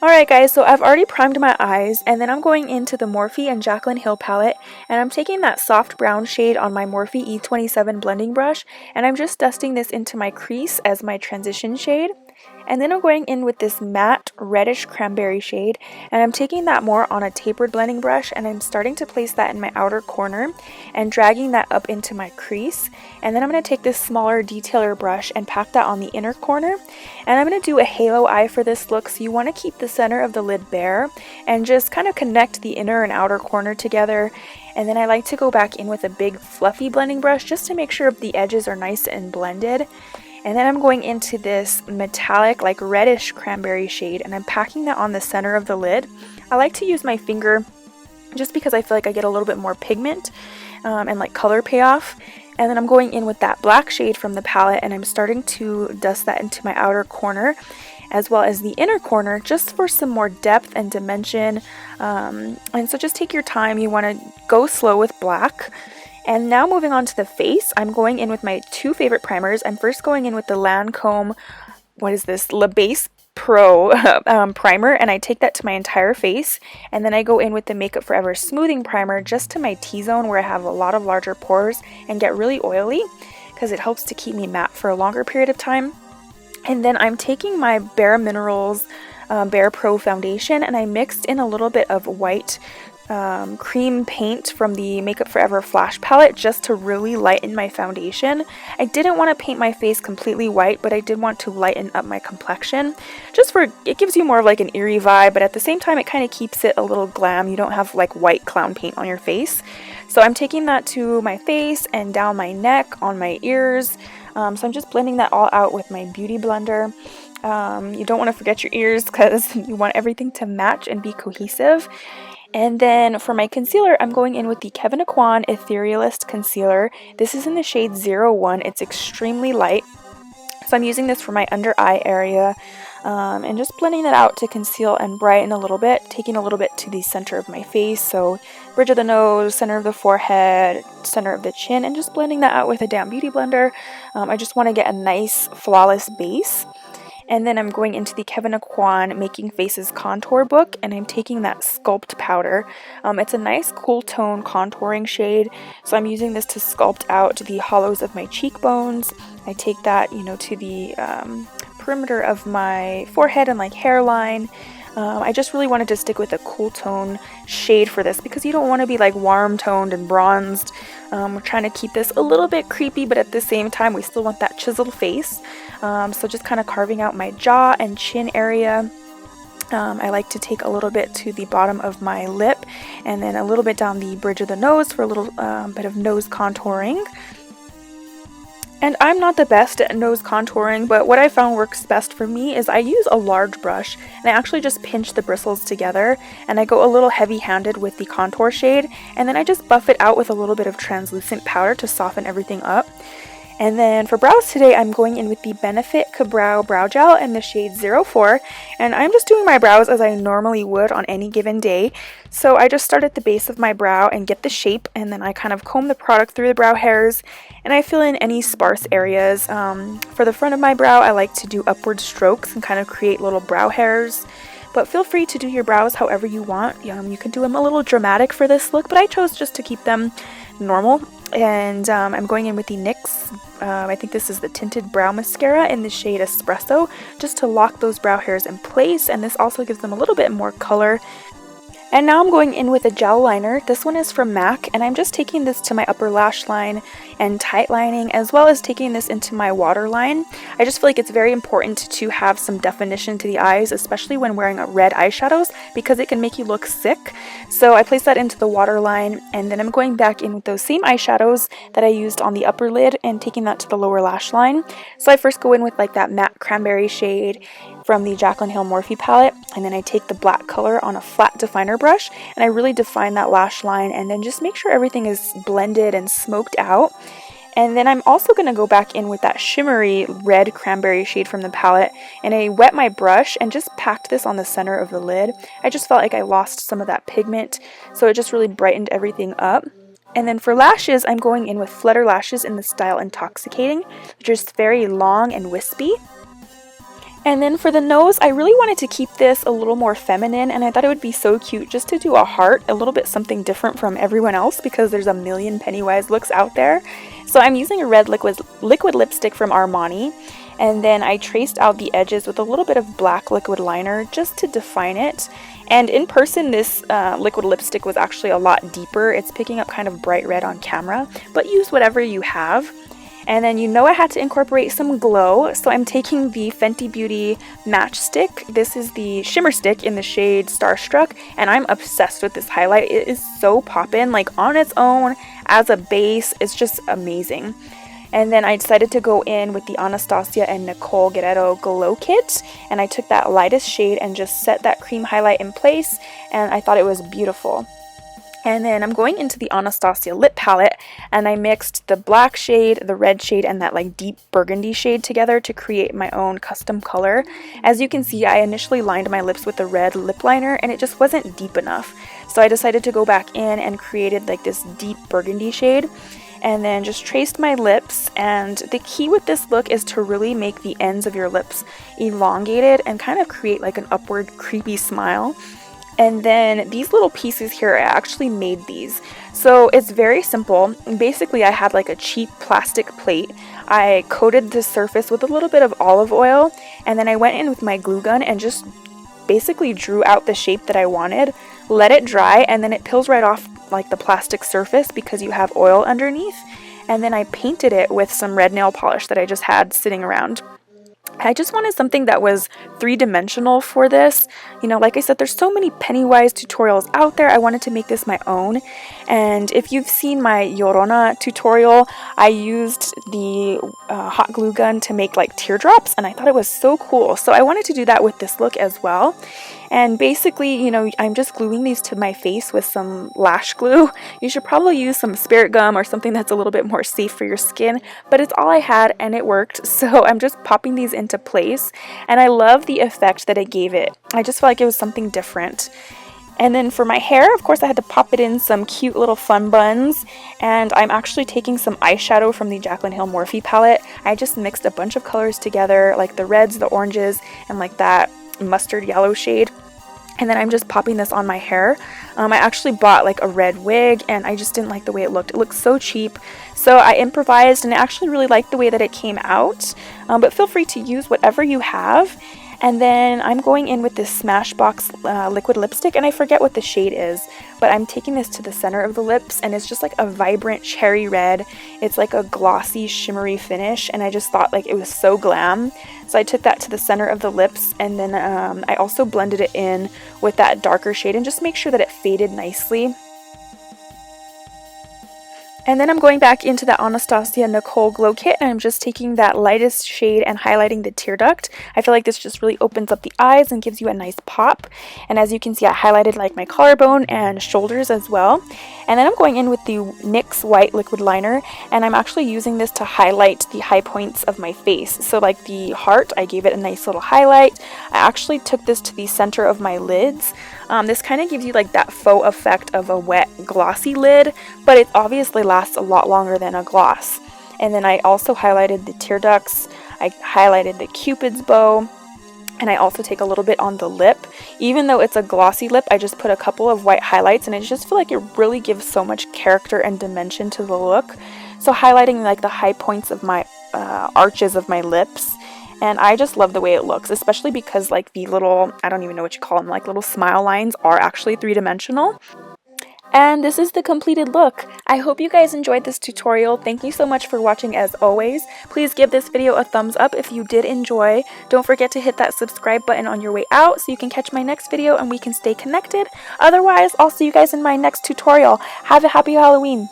Alright guys, so I've already primed my eyes, and then I'm going into the Morphe and Jaclyn Hill palette, and I'm taking that soft brown shade on my Morphe E27 blending brush, and I'm just dusting this into my crease as my transition shade. And then I'm going in with this matte reddish cranberry shade, and I'm taking that more on a tapered blending brush, and I'm starting to place that in my outer corner and dragging that up into my crease. And then I'm going to take this smaller detailer brush and pack that on the inner corner. And I'm going to do a halo eye for this look, so you want to keep the center of the lid bare and just kind of connect the inner and outer corner together. And then I like to go back in with a big fluffy blending brush just to make sure the edges are nice and blended. And then I'm going into this metallic, like reddish cranberry shade, and I'm packing that on the center of the lid. I like to use my finger just because I feel like I get a little bit more pigment and like color payoff. And then I'm going in with that black shade from the palette, and I'm starting to dust that into my outer corner as well as the inner corner just for some more depth and dimension. And so just take your time. You want to go slow with black. And now moving on to the face, I'm going in with my two favorite primers. I'm first going in with the Lancome, what is this, Ebates Pro primer, and I take that to my entire face. And then I go in with the Makeup Forever smoothing primer just to my T-zone where I have a lot of larger pores and get really oily, because it helps to keep me matte for a longer period of time. And then I'm taking my Bare Minerals Bare Pro foundation, and I mixed in a little bit of white cream paint from the Makeup Forever Flash palette just to really lighten my foundation. I didn't want to paint my face completely white, but I did want to lighten up my complexion. Just for, it gives you more of like an eerie vibe, but at the same time it kind of keeps it a little glam. You don't have like white clown paint on your face. So I'm taking that to my face and down my neck, on my ears. So I'm just blending that all out with my beauty blender. You don't want to forget your ears because you want everything to match and be cohesive. And then for my concealer, I'm going in with the Kevyn Aucoin Etherealist Concealer. This is in the shade 01. It's extremely light. So I'm using this for my under eye area and just blending that out to conceal and brighten a little bit, taking a little bit to the center of my face. So bridge of the nose, center of the forehead, center of the chin, and just blending that out with a damp beauty blender. I just want to get a nice flawless base. And then I'm going into the Kevyn Aucoin Making Faces contour book, and I'm taking that Sculpt powder. It's a nice cool tone contouring shade, so I'm using this to sculpt out the hollows of my cheekbones. I take that, you know, to the perimeter of my forehead and like hairline. I just really wanted to stick with a cool tone shade for this because you don't want to be like warm toned and bronzed. We're trying to keep this a little bit creepy, but at the same time we still want that chiseled face. So just kind of carving out my jaw and chin area. I like to take a little bit to the bottom of my lip and then a little bit down the bridge of the nose for a little bit of nose contouring. And I'm not the best at nose contouring, but what I found works best for me is I use a large brush and I actually just pinch the bristles together, and I go a little heavy-handed with the contour shade, and then I just buff it out with a little bit of translucent powder to soften everything up. And then for brows today, I'm going in with the Benefit Ka-Brow Brow Gel in the shade 04, and I'm just doing my brows as I normally would on any given day. So I just start at the base of my brow and get the shape, and then I kind of comb the product through the brow hairs, and I fill in any sparse areas. For the front of my brow, I like to do upward strokes and kind of create little brow hairs. But feel free to do your brows however you want. You can do them a little dramatic for this look, but I chose just to keep them normal. And I'm going in with the NYX, I think this is the Tinted Brow Mascara in the shade Espresso, just to lock those brow hairs in place, and this also gives them a little bit more color. And now I'm going in with a gel liner. This one is from MAC, and I'm just taking this to my upper lash line and tight lining, as well as taking this into my waterline. I just feel like it's very important to have some definition to the eyes, especially when wearing red eyeshadows, because it can make you look sick. So I place that into the waterline, and then I'm going back in with those same eyeshadows that I used on the upper lid and taking that to the lower lash line. So I first go in with like that matte cranberry shade from the Jaclyn Hill Morphe palette, and then I take the black color on a flat definer brush and I really define that lash line, and then just make sure everything is blended and smoked out. And then I'm also going to go back in with that shimmery red cranberry shade from the palette, and I wet my brush and just packed this on the center of the lid. I just felt like I lost some of that pigment, so it just really brightened everything up. And then for lashes, I'm going in with Flutter Lashes in the style Intoxicating, just very long and wispy. And then for the nose, I really wanted to keep this a little more feminine, and I thought it would be so cute just to do a heart, a little bit something different from everyone else because there's a million Pennywise looks out there. So I'm using a red liquid lipstick from Armani, and then I traced out the edges with a little bit of black liquid liner just to define it. And in person, this liquid lipstick was actually a lot deeper. It's picking up kind of bright red on camera, but use whatever you have. And then I had to incorporate some glow, so I'm taking the Fenty Beauty Match Stick. This is the shimmer stick in the shade Starstruck, and I'm obsessed with this highlight. It is so poppin', like on its own, as a base, it's just amazing. And then I decided to go in with the Anastasia and Nicole Guerrero Glow Kit, and I took that lightest shade and just set that cream highlight in place, and I thought it was beautiful. And then I'm going into the Anastasia lip palette, and I mixed the black shade, the red shade, and that like deep burgundy shade together to create my own custom color. As you can see, I initially lined my lips with the red lip liner, and it just wasn't deep enough. So I decided to go back in and created like this deep burgundy shade, and then just traced my lips. And the key with this look is to really make the ends of your lips elongated and kind of create like an upward creepy smile. And then these little pieces here, I actually made these. So it's very simple. Basically, I had like a cheap plastic plate. I coated the surface with a little bit of olive oil, and then I went in with my glue gun and just basically drew out the shape that I wanted, let it dry, and then it peels right off like the plastic surface because you have oil underneath. And then I painted it with some red nail polish that I just had sitting around. I just wanted something that was three-dimensional for this. Like I said, there's so many Pennywise tutorials out there. I wanted to make this my own. And if you've seen my Llorona tutorial, I used the hot glue gun to make like teardrops, and I thought it was so cool. So I wanted to do that with this look as well. And basically, I'm just gluing these to my face with some lash glue. You should probably use some spirit gum or something that's a little bit more safe for your skin, but it's all I had and it worked. So I'm just popping these into place, and I love the effect that it gave it. I just felt like it was something different. And then for my hair, of course, I had to pop it in some cute little fun buns, and I'm actually taking some eyeshadow from the Jaclyn Hill Morphe palette. I just mixed a bunch of colors together, like the reds, the oranges, and like that mustard yellow shade. And then I'm just popping this on my hair. I actually bought like a red wig, and I just didn't like the way it looked. It looked so cheap. So I improvised, and I actually really liked the way that it came out. But feel free to use whatever you have. And then I'm going in with this Smashbox liquid lipstick, and I forget what the shade is, but I'm taking this to the center of the lips, and it's just like a vibrant cherry red. It's like a glossy, shimmery finish, and I just thought like it was so glam. So I took that to the center of the lips, and then I also blended it in with that darker shade and just make sure that it faded nicely. And then I'm going back into the Anastasia Nicole Glow Kit, and I'm just taking that lightest shade and highlighting the tear duct. I feel like this just really opens up the eyes and gives you a nice pop. And as you can see, I highlighted like my collarbone and shoulders as well. And then I'm going in with the NYX white liquid liner, and I'm actually using this to highlight the high points of my face. So like the heart, I gave it a nice little highlight. I actually took this to the center of my lids. This kind of gives you like that faux effect of a wet glossy lid, but it obviously lasts a lot longer than a gloss. And then I also highlighted the tear ducts, I highlighted the cupid's bow, and I also take a little bit on the lip. Even though it's a glossy lip, I just put a couple of white highlights, and I just feel like it really gives so much character and dimension to the look. So highlighting like the high points of my arches of my lips. And I just love the way it looks, especially because like the little, I don't even know what you call them, like little smile lines are actually three-dimensional. And this is the completed look. I hope you guys enjoyed this tutorial. Thank you so much for watching as always. Please give this video a thumbs up if you did enjoy. Don't forget to hit that subscribe button on your way out so you can catch my next video and we can stay connected. Otherwise, I'll see you guys in my next tutorial. Have a happy Halloween.